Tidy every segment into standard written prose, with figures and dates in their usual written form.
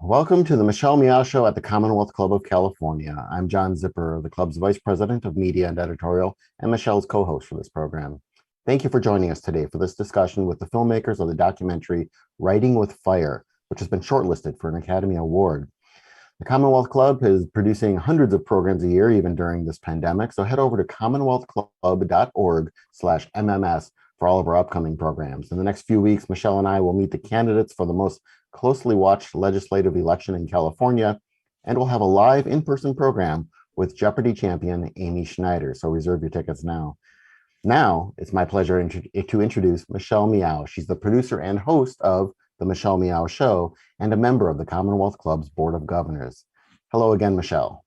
Welcome to the Michelle Meow Show at the Commonwealth Club of California. I'm John Zipper, the club's Vice President of Media and Editorial, and Michelle's co-host for this program. Thank you for joining us today for this discussion with the filmmakers of the documentary Writing with Fire, which has been shortlisted for an Academy Award. The Commonwealth Club is producing hundreds of programs a year, even during this pandemic, so head over to commonwealthclub.org/MMS for all of our upcoming programs. In the next few weeks, Michelle and I will meet the candidates for the most closely watched legislative election in California, and we'll have a live in-person program with Jeopardy champion Amy Schneider, so reserve your tickets now. Now, it's my pleasure to introduce Michelle Meow. She's the producer and host of The Michelle Meow Show and a member of the Commonwealth Club's Board of Governors. Hello again, Michelle.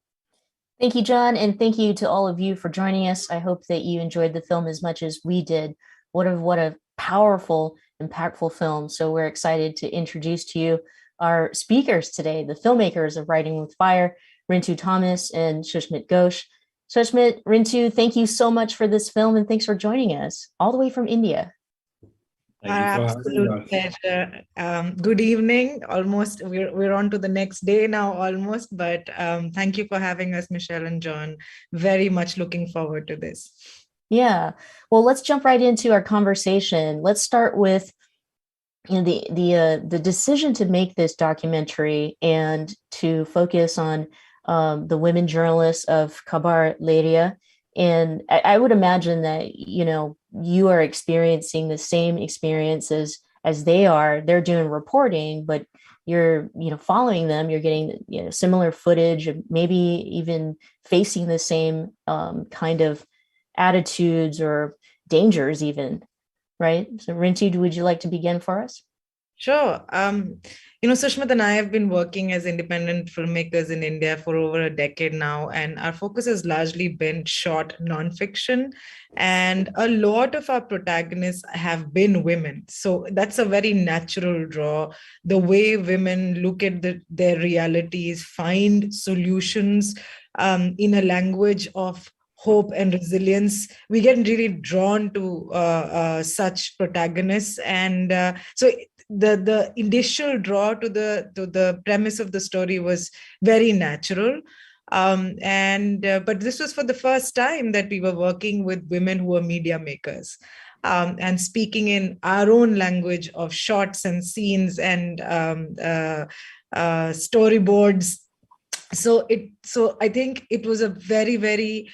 Thank you, John, and thank you to all of you for joining us. I hope that you enjoyed the film as much as we did. What a powerful, impactful film. So we're excited to introduce to you our speakers today, the filmmakers of Writing with Fire, Rintu Thomas and Shushmit Ghosh. Shushmit, Rintu, thank you so much for this film and thanks for joining us all the way from India. Absolute pleasure. Good evening. Almost, we're on to the next day now, almost. But thank you for having us, Michelle and John. Very much looking forward to this. Yeah. Well, let's jump right into our conversation. Let's start with the decision to make this documentary and to focus on the women journalists of Khabar Lahria. And I would imagine that, you are experiencing the same experiences as they are. They're doing reporting, but you're, following them, you're getting, similar footage, maybe even facing the same kind of attitudes or dangers even, right? So Rintu, would you like to begin for us? Sure. Sushmit and I have been working as independent filmmakers in India for over a decade now, and our focus has largely been short nonfiction, and a lot of our protagonists have been women. So that's a very natural draw. The way women look at their realities, find solutions in a language of hope and resilience, we get really drawn to such protagonists, and so the initial draw to the premise of the story was very natural. But this was for the first time that we were working with women who were media makers and speaking in our own language of shots and scenes and storyboards. So I think it was a very, very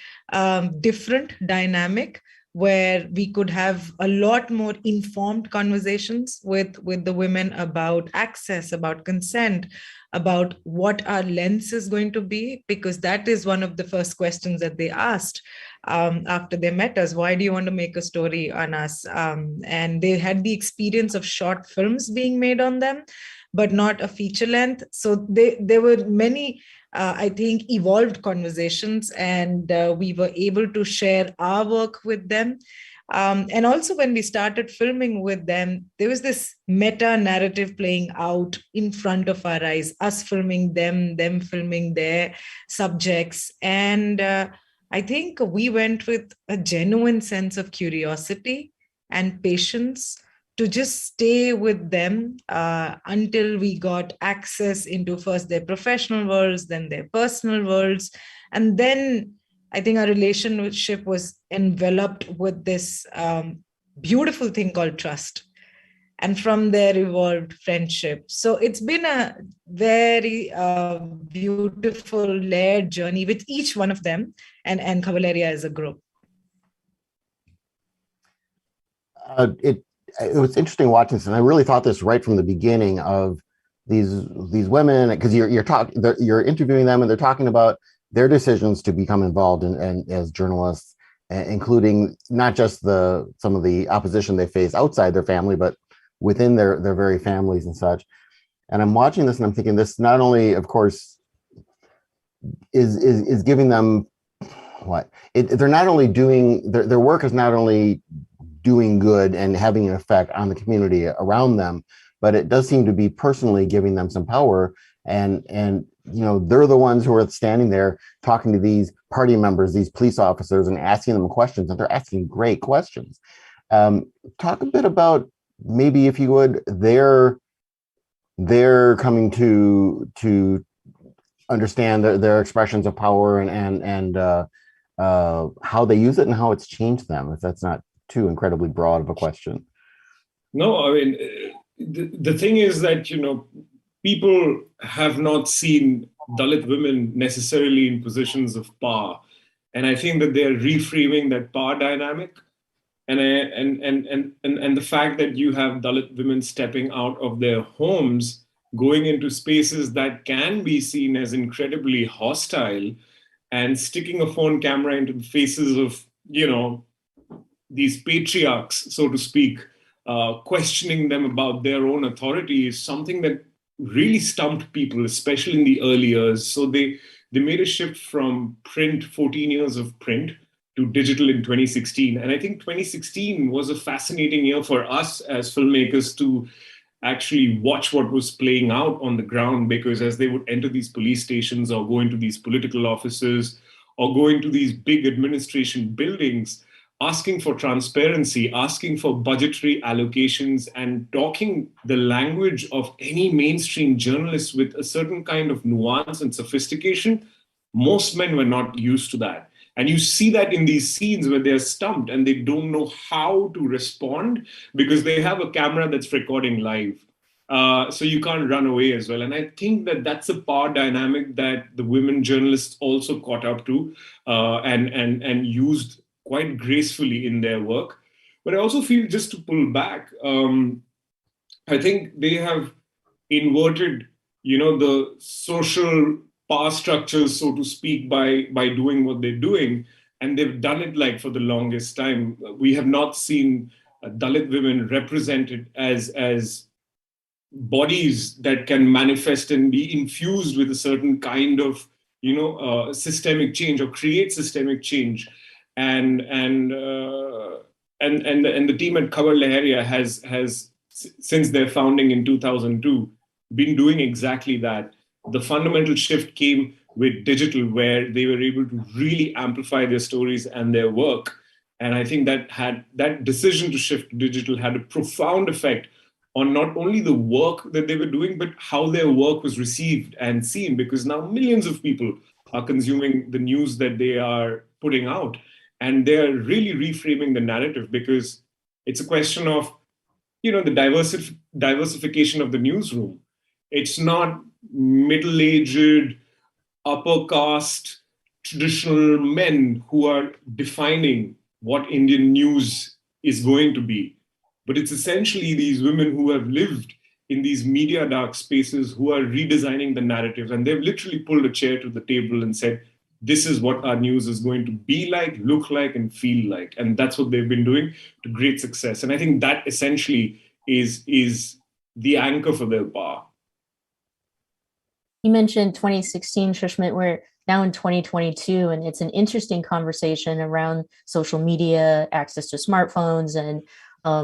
different dynamic where we could have a lot more informed conversations with the women about access, about consent, about what our lens is going to be, because that is one of the first questions that they asked after they met us. Why do you want to make a story on us? And they had the experience of short films being made on them, but not a feature length. So there were many I think, evolved conversations, and we were able to share our work with them. And also when we started filming with them, there was this meta narrative playing out in front of our eyes, us filming them filming their subjects. And I think we went with a genuine sense of curiosity and patience to just stay with them until we got access into first their professional worlds, then their personal worlds. And then I think our relationship was enveloped with this beautiful thing called trust. And from there evolved friendship. So it's been a very beautiful layered journey with each one of them and Khabar Lahria as a group. It was interesting watching this, and I really thought this right from the beginning of these women, because you're interviewing them and they're talking about their decisions to become involved in as journalists, including not just some of the opposition they face outside their family, but within their very families and such. And I'm watching this and I'm thinking, this not only, of course, is giving them they're not only doing their work is not only doing good and having an effect on the community around them, but it does seem to be personally giving them some power. And they're the ones who are standing there talking to these party members, these police officers, and asking them questions, and they're asking great questions. Talk a bit about, maybe if you would, their they're coming to understand their expressions of power and how they use it and how it's changed them, if that's not too incredibly broad of a question. No, I mean, the thing is that, people have not seen Dalit women necessarily in positions of power. And I think that they're reframing that power dynamic. And the fact that you have Dalit women stepping out of their homes, going into spaces that can be seen as incredibly hostile, and sticking a phone camera into the faces of, these patriarchs, so to speak, questioning them about their own authority is something that really stumped people, especially in the early years. So they made a shift from print, 14 years of print, to digital in 2016. And I think 2016 was a fascinating year for us as filmmakers to actually watch what was playing out on the ground, because as they would enter these police stations or go into these political offices or go into these big administration buildings, asking for transparency, asking for budgetary allocations, and talking the language of any mainstream journalist with a certain kind of nuance and sophistication, most men were not used to that. And you see that in these scenes where they're stumped and they don't know how to respond because they have a camera that's recording live. So you can't run away as well. And I think that that's a power dynamic that the women journalists also caught up to and used quite gracefully in their work. But I also feel, just to pull back, I think they have inverted, the social power structures, so to speak, by doing what they're doing. And they've done it like for the longest time. We have not seen Dalit women represented as bodies that can manifest and be infused with a certain kind of, systemic change or create systemic change. And the team at Khabar Lahariya has since their founding in 2002 been doing exactly that. The fundamental shift came with digital, where they were able to really amplify their stories and their work. And I think that decision to shift to digital had a profound effect on not only the work that they were doing, but how their work was received and seen, because now millions of people are consuming the news that they are putting out. And they're really reframing the narrative, because it's a question of, the diversification of the newsroom. It's not middle-aged, upper caste, traditional men who are defining what Indian news is going to be. But it's essentially these women who have lived in these media dark spaces who are redesigning the narrative. And they've literally pulled a chair to the table and said, this is what our news is going to be like, look like, and feel like. And that's what they've been doing to great success. And I think that essentially is the anchor for their power. You mentioned 2016, Shushmit. We're now in 2022, and it's an interesting conversation around social media, access to smartphones, and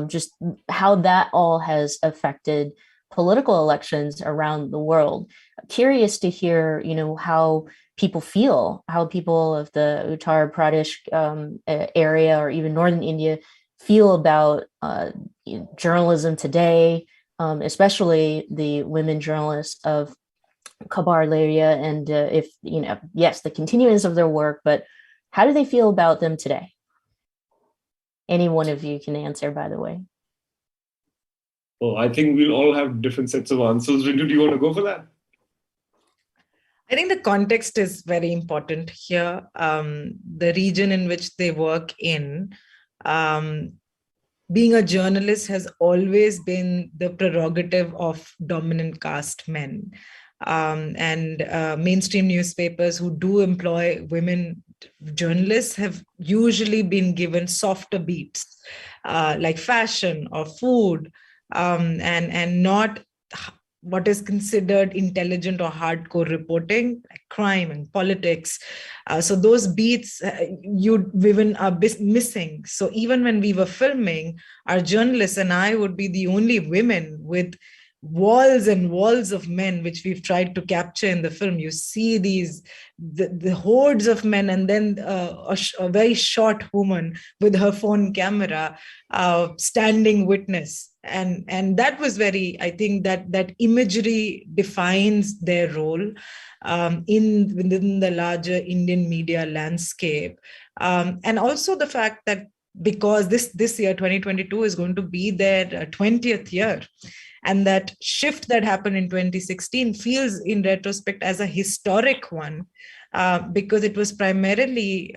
just how that all has affected political elections around the world. Curious to hear, how people feel, how people of the Uttar Pradesh area or even northern India feel about journalism today, especially the women journalists of Khabar Lahariya, and if, yes, the continuance of their work, but how do they feel about them today? Any one of you can answer, by the way. Well, I think we'll all have different sets of answers. Rintu, do you want to go for that? I think the context is very important here. The region in which they work in, being a journalist has always been the prerogative of dominant caste men. And mainstream newspapers who do employ women journalists have usually been given softer beats, like fashion or food, and not what is considered intelligent or hardcore reporting, like crime and politics. So those beats women are missing. So even when we were filming, our journalists and I would be the only women with walls and walls of men, which we've tried to capture in the film. You see the hordes of men, and then a very short woman with her phone camera standing witness And that was very, I think that imagery defines their role within the larger Indian media landscape. And also the fact that because this year 2022 is going to be their 20th year, and that shift that happened in 2016 feels in retrospect as a historic one, because it was primarily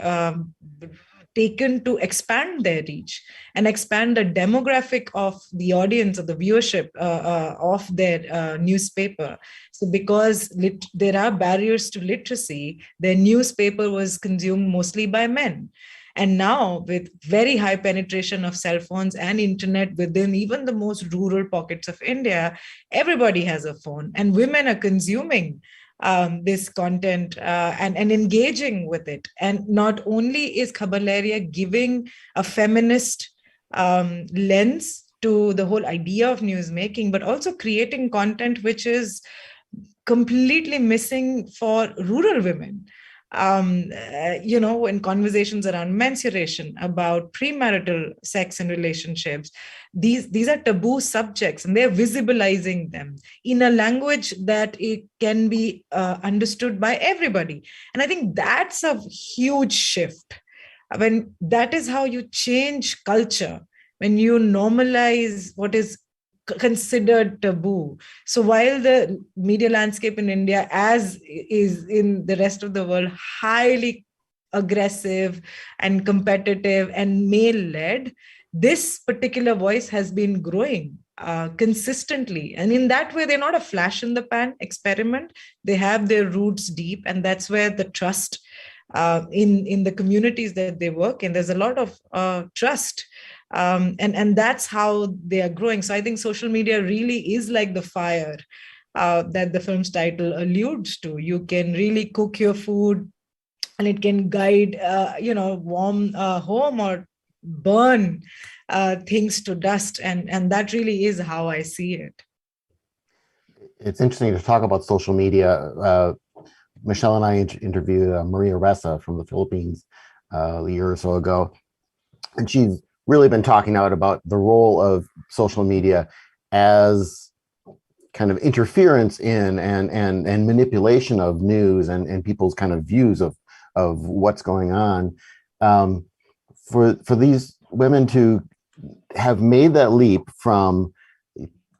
taken to expand their reach and expand the demographic of the audience, of the viewership of their newspaper. So because there are barriers to literacy, their newspaper was consumed mostly by men. And now, with very high penetration of cell phones and internet within even the most rural pockets of India, everybody has a phone, and women are consuming this content and engaging with it. And not only is Khabar Lahariya giving a feminist lens to the whole idea of newsmaking, but also creating content which is completely missing for rural women. In conversations around menstruation, about premarital sex and relationships, these are taboo subjects, and they're visibilizing them in a language that it can be understood by everybody. And I think that's a huge shift. When that is how you change culture, when you normalize what is considered taboo. So while the media landscape in India, as is in the rest of the world, highly aggressive and competitive and male-led, this particular voice has been growing consistently. And in that way, they're not a flash in the pan experiment. They have their roots deep, and that's where the trust in the communities that they work in, there's a lot of trust. And that's how they are growing. So I think social media really is like the fire that the film's title alludes to. You can really cook your food, and it can guide, warm home or burn things to dust. And that really is how I see it. It's interesting to talk about social media. Michelle and I interviewed Maria Ressa from the Philippines a year or so ago, and she's really been talking out about the role of social media as kind of interference in and manipulation of news and people's kind of views of what's going on. For these women to have made that leap from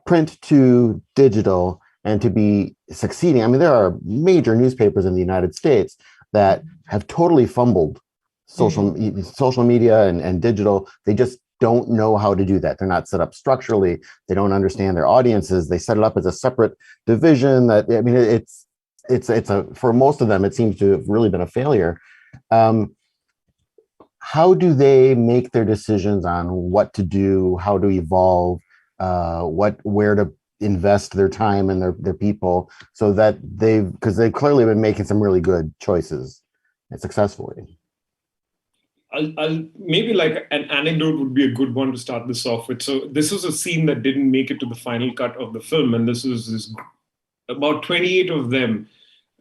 print to digital and to be succeeding. I mean, there are major newspapers in the United States that have totally fumbled social media and digital. They just don't know how to do that. They're not set up structurally. They don't understand their audiences. They set it up as a separate division. That, I mean, it's for most of them, it seems to have really been a failure. How do they make their decisions on what to do, how to evolve, where to invest their time and their people, so that because they've clearly been making some really good choices and successfully? I'll maybe like an anecdote would be a good one to start this off with. So this was a scene that didn't make it to the final cut of the film, and this was about 28 of them.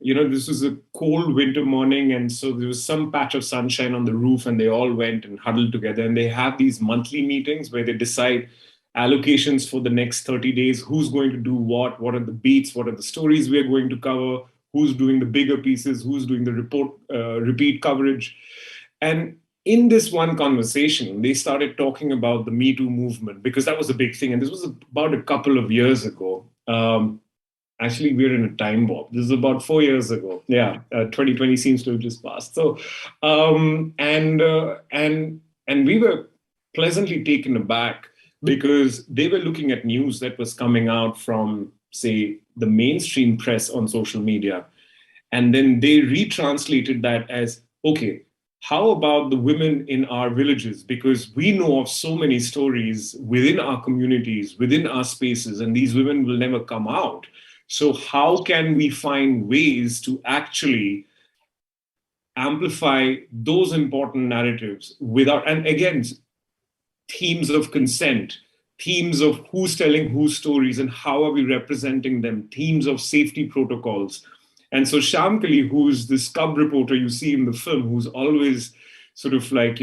This was a cold winter morning, and so there was some patch of sunshine on the roof, and they all went and huddled together, and they have these monthly meetings where they decide allocations for the next 30 days, who's going to do what are the beats, what are the stories we are going to cover, who's doing the bigger pieces, who's doing the repeat coverage. And in this one conversation, they started talking about the Me Too movement, because that was a big thing. And this was about a couple of years ago. Actually, we're in a time warp. This is about 4 years ago. Yeah, 2020 seems to have just passed. So, and we were pleasantly taken aback, because they were looking at news that was coming out from, say, the mainstream press on social media. And then they retranslated that as, okay, how about the women in our villages? Because we know of so many stories within our communities, within our spaces, and these women will never come out. So how can we find ways to actually amplify those important narratives without, and again, themes of consent, themes of who's telling whose stories and how are we representing them, themes of safety protocols. And so Shyamkali, who's this cub reporter you see in the film, who's always sort of like,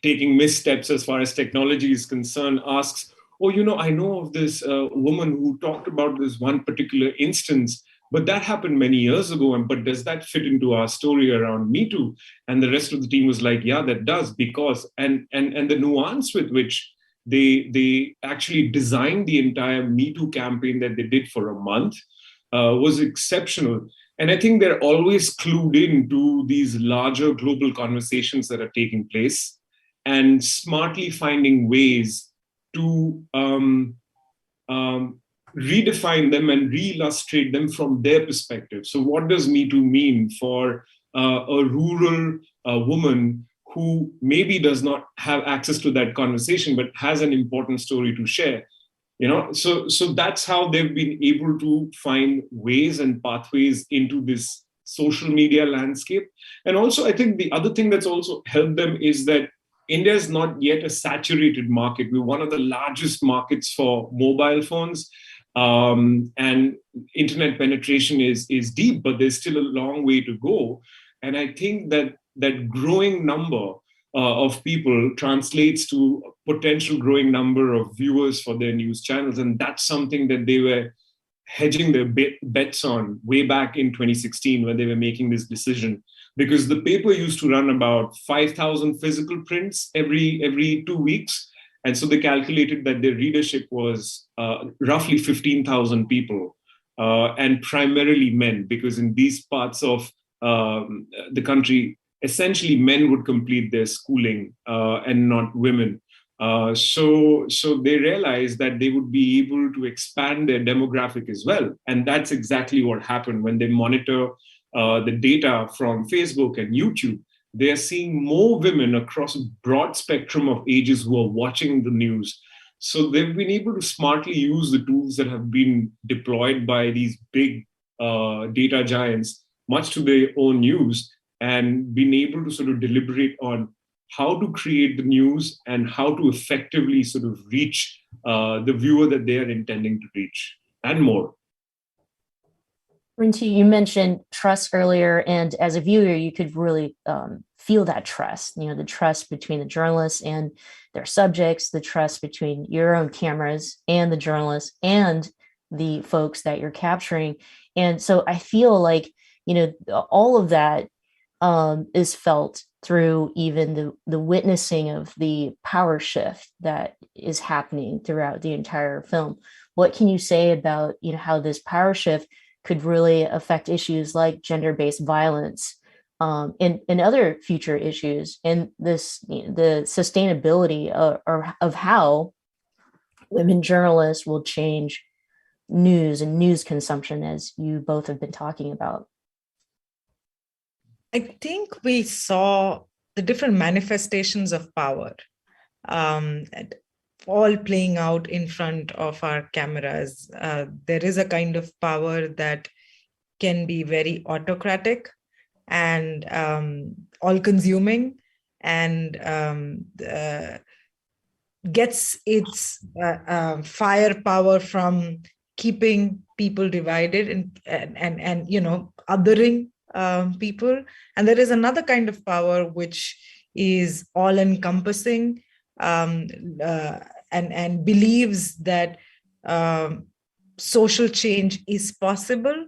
taking missteps as far as technology is concerned, asks, oh, I know of this woman who talked about this one particular instance, but that happened many years ago. But does that fit into our story around Me Too? And the rest of the team was like, yeah, that does, because, and the nuance with which they actually designed the entire Me Too campaign that they did for a month was exceptional. And I think they're always clued in to these larger global conversations that are taking place and smartly finding ways to redefine them and re-illustrate them from their perspective. So what does Me Too mean for a rural woman who maybe does not have access to that conversation, but has an important story to share? So that's how they've been able to find ways and pathways into this social media landscape. And also, I think the other thing that's also helped them is that India is not yet a saturated market. We're one of the largest markets for mobile phones, and internet penetration is deep, but there's still a long way to go. And I think that growing number of people translates to a potential growing number of viewers for their news channels. And that's something that they were hedging their bets on way back in 2016 when they were making this decision. Because the paper used to run about 5,000 physical prints every 2 weeks. And so they calculated that their readership was roughly 15,000 people, and primarily men, because in these parts of the country, essentially men would complete their schooling and not women. So they realized that they would be able to expand their demographic as well. And that's exactly what happened when they monitor the data from Facebook and YouTube. They're seeing more women across a broad spectrum of ages who are watching the news. So they've been able to smartly use the tools that have been deployed by these big data giants, much to their own use, and been able to sort of deliberate on how to create the news and how to effectively sort of reach the viewer that they are intending to reach, and more. Rintu, you mentioned trust earlier, and as a viewer, you could really feel that trust, the trust between the journalists and their subjects, the trust between your own cameras and the journalists and the folks that you're capturing. And so I feel like, all of that is felt through even the witnessing of the power shift that is happening throughout the entire film. What can you say about, how this power shift could really affect issues like gender-based violence and other future issues, and the sustainability of how women journalists will change news and news consumption, as you both have been talking about? I think we saw the different manifestations of power all playing out in front of our cameras. There is a kind of power that can be very autocratic and all-consuming, and gets its firepower from keeping people divided and othering people. And there is another kind of power which is all-encompassing and believes that social change is possible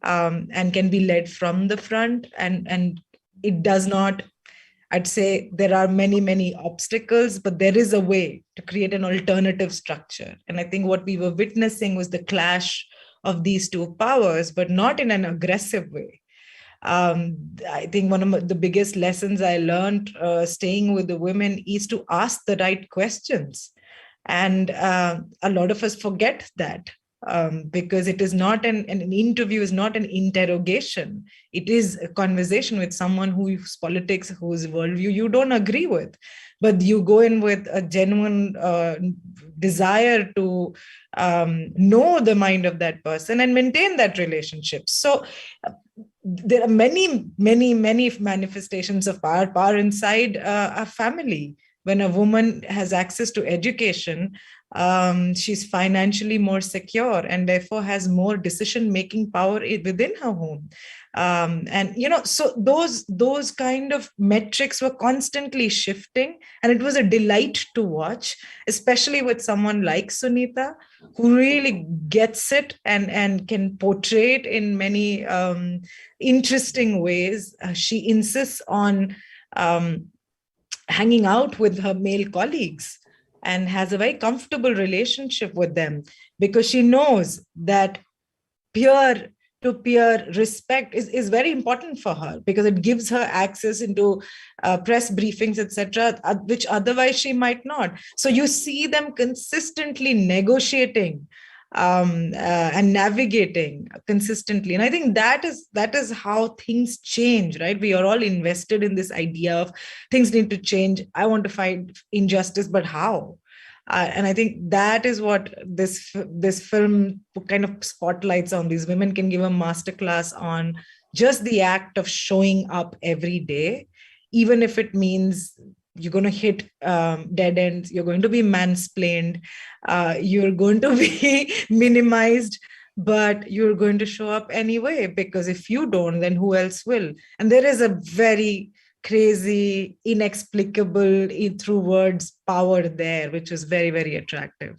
and can be led from the front, and it does not. I'd say there are many, many obstacles, but there is a way to create an alternative structure. And I think what we were witnessing was the clash of these two powers, but not in an aggressive way. I think one of the biggest lessons I learned staying with the women is to ask the right questions. And a lot of us forget that. Because it is not an interview is not an interrogation. It is a conversation with someone whose politics, whose worldview you don't agree with, but you go in with a genuine desire to know the mind of that person and maintain that relationship. So there are many, many, many manifestations of power inside a family. When a woman has access to education, She's financially more secure and therefore has more decision-making power within her home. And so those kind of metrics were constantly shifting, and it was a delight to watch, especially with someone like Sunita, who really gets it and can portray it in many interesting ways. She insists on hanging out with her male colleagues and has a very comfortable relationship with them, because she knows that peer-to-peer respect is very important for her, because it gives her access into press briefings, etc., which otherwise she might not. So you see them consistently negotiating and navigating consistently, and I think that is how things change, right? We are all invested in this idea of things need to change. I want to fight injustice, but how? And I think that is what this film kind of spotlights on. These women can give a masterclass on just the act of showing up every day, even if it means you're going to hit dead ends, you're going to be mansplained, you're going to be minimized, but you're going to show up anyway, because if you don't, then who else will? And there is a very crazy, inexplicable, through words, power there, which is very, very attractive.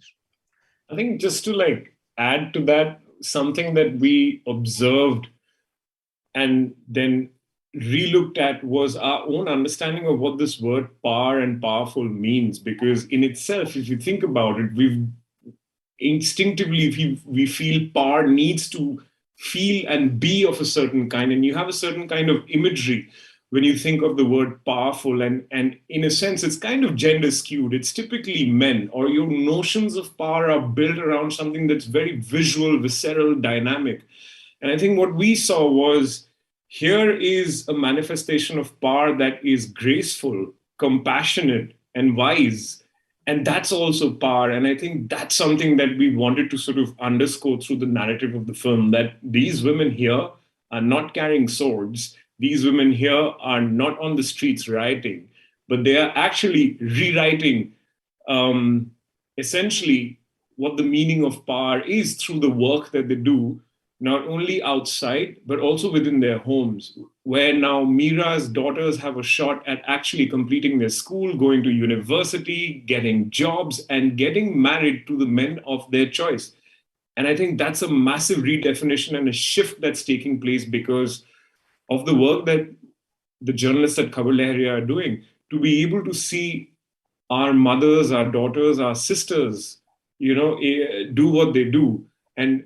I think just to add to that, something that we observed and then relooked at was our own understanding of what this word power and powerful means. Because in itself, if you think about it, we've instinctively, we feel power needs to feel and be of a certain kind, and you have a certain kind of imagery when you think of the word powerful, and in a sense, it's kind of gender skewed. It's typically men, or your notions of power are built around something that's very visual, visceral, dynamic. And I think what we saw was, here is a manifestation of power that is graceful, compassionate, and wise. And that's also power. And I think that's something that we wanted to sort of underscore through the narrative of the film, that these women here are not carrying swords. These women here are not on the streets rioting, but they are actually rewriting essentially what the meaning of power is through the work that they do, not only outside, but also within their homes, where now Mira's daughters have a shot at actually completing their school, going to university, getting jobs, and getting married to the men of their choice. And I think that's a massive redefinition and a shift that's taking place because of the work that the journalists at Khabar Lahariya are doing, to be able to see our mothers, our daughters, our sisters, do what they do, and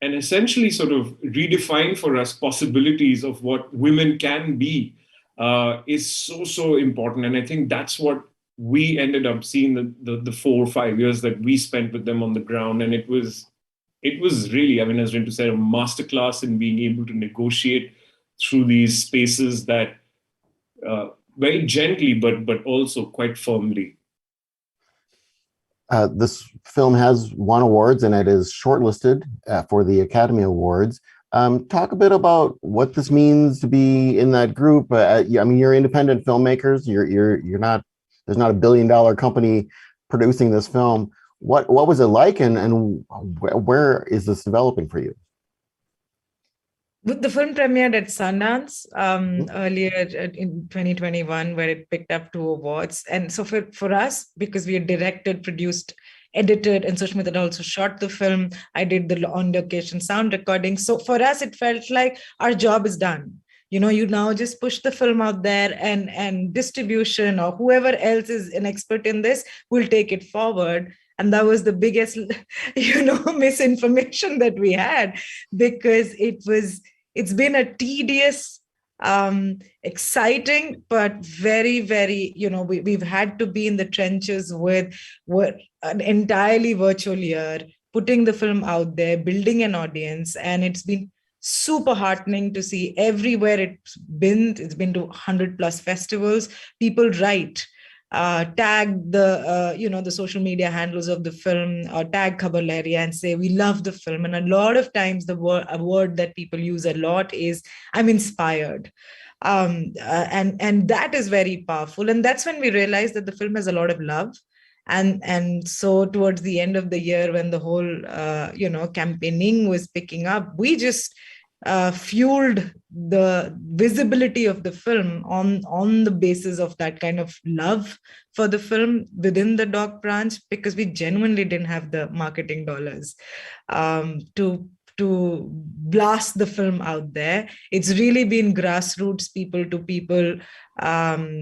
essentially sort of redefine for us possibilities of what women can be is so important. And I think that's what we ended up seeing the 4 or 5 years that we spent with them on the ground. And it was really, as Rintu said, a masterclass in being able to negotiate through these spaces that very gently, but also quite firmly. This film has won awards and it is shortlisted for the Academy Awards. Talk a bit about what this means to be in that group. You're independent filmmakers. You're not. There's not $1 billion company producing this film. What was it like, and where is this developing for you? The film premiered at Sundance earlier in 2021, where it picked up 2 awards. And so for us, because we had directed, produced, edited, and Sushmita had also shot the film, I did the on-location sound recording. So for us, it felt like our job is done. You now just push the film out there, and distribution or whoever else is an expert in this will take it forward. And that was the biggest, misinformation that we had, because it's been a tedious, exciting, but very, very, we've had to be in the trenches with an entirely virtual year, putting the film out there, building an audience. And it's been super heartening to see everywhere it's been to 100+ festivals. People write, tag the social media handles of the film, or tag Khabar Lahariya and say, we love the film. And a lot of times a word that people use a lot is, I'm inspired. And that is very powerful. And that's when we realized that the film has a lot of love And so towards the end of the year, when the whole campaigning was picking up, we just fueled the visibility of the film on the basis of that kind of love for the film within the doc branch, because we genuinely didn't have the marketing dollars to blast the film out there. It's really been grassroots, people to people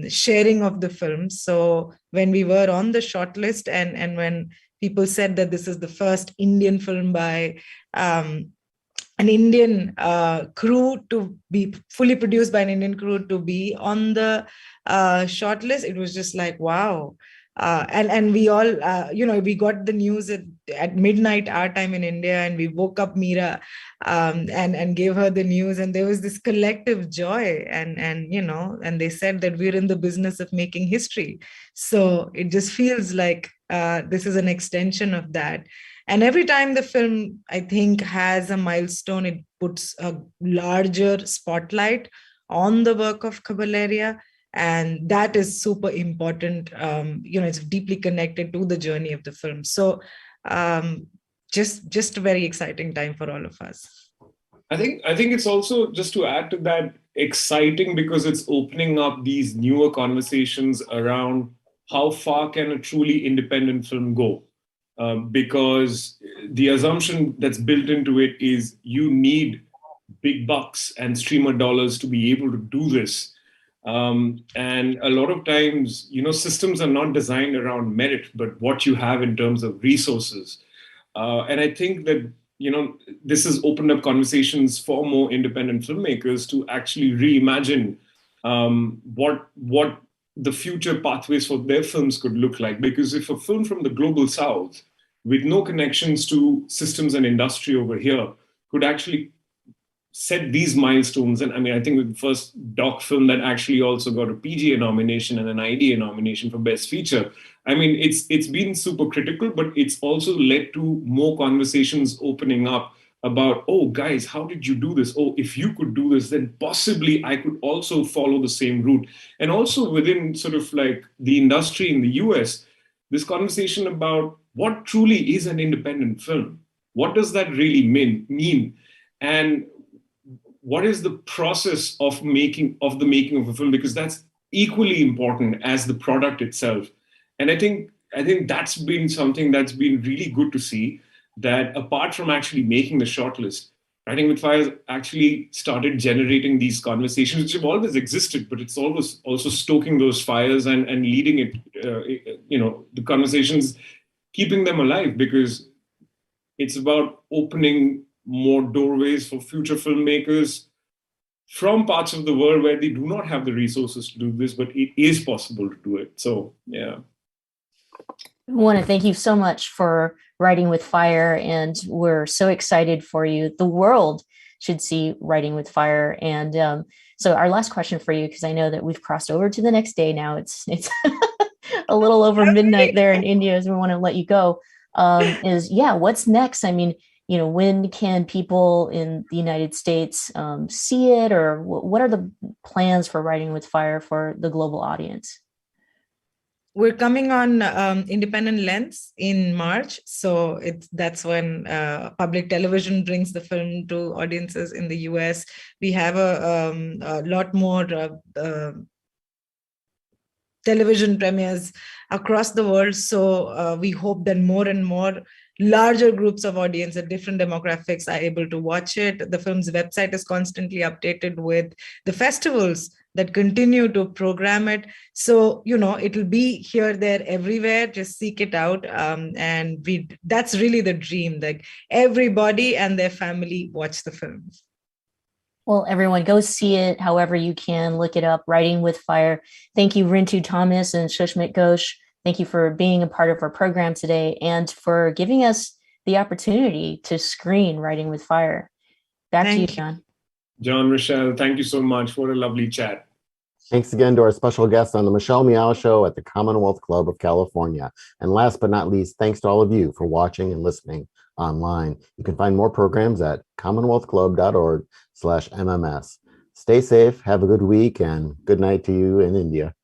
sharing of the film. So when we were on the shortlist, and when people said that this is the first Indian film by an Indian crew to be fully produced by an Indian crew to be on the shortlist, it was just like, wow. And we all, we got the news at midnight our time in India, and we woke up Meera and gave her the news, and there was this collective joy, and they said that we're in the business of making history. So it just feels like this is an extension of that. And every time the film, I think, has a milestone, it puts a larger spotlight on the work of Kabaleria. And that is super important. It's deeply connected to the journey of the film. So just a very exciting time for all of us. I think it's also, just to add to that, exciting because it's opening up these newer conversations around how far can a truly independent film go. Because the assumption that's built into it is you need big bucks and streamer dollars to be able to do this. And a lot of times, systems are not designed around merit, but what you have in terms of resources. And I think that, this has opened up conversations for more independent filmmakers to actually reimagine what the future pathways for their films could look like. Because if a film from the global south with no connections to systems and industry over here could actually set these milestones, and I think with the first doc film that actually also got a PGA nomination and an IDA nomination for Best Feature, it's been super critical, but it's also led to more conversations opening up about, oh, guys, how did you do this? Oh, if you could do this, then possibly I could also follow the same route. And also within sort of like the industry in the US, this conversation about what truly is an independent film? What does that really mean? And what is the process of the making of a film? Because that's equally important as the product itself. And I think that's been something that's been really good to see, that apart from actually making the shortlist, Writing with Fire has actually started generating these conversations, which have always existed, but it's always also stoking those fires and leading it, the conversations, keeping them alive, because it's about opening more doorways for future filmmakers from parts of the world where they do not have the resources to do this, but it is possible to do it. So, yeah. I want to thank you so much for Writing with Fire, and we're so excited for you. The world should see Writing with Fire. And so our last question for you, because I know that we've crossed over to the next day now. It's a little over midnight there in India, as we want to let you go. What's next? When can people in the United States see it, or what are the plans for Writing with Fire for the global audience? We're coming on Independent Lens in March. So that's when public television brings the film to audiences in the US. We have a lot more television premieres across the world. So we hope that more and more larger groups of audience at different demographics are able to watch it. The film's website is constantly updated with the festivals that continue to program it. So, it'll be here, there, everywhere. Just seek it out. That's really the dream, like everybody and their family watch the film. Well, everyone, go see it however you can. Look it up, Writing with Fire. Thank you, Rintu Thomas and Shushmit Ghosh. Thank you for being a part of our program today and for giving us the opportunity to screen Writing with Fire. Back to you, John. John, Rochelle, thank you so much. What a lovely chat. Thanks again to our special guests on the Michelle Meow Show at the Commonwealth Club of California. And last but not least, thanks to all of you for watching and listening online. You can find more programs at commonwealthclub.org/MMS. Stay safe, have a good week, and good night to you in India.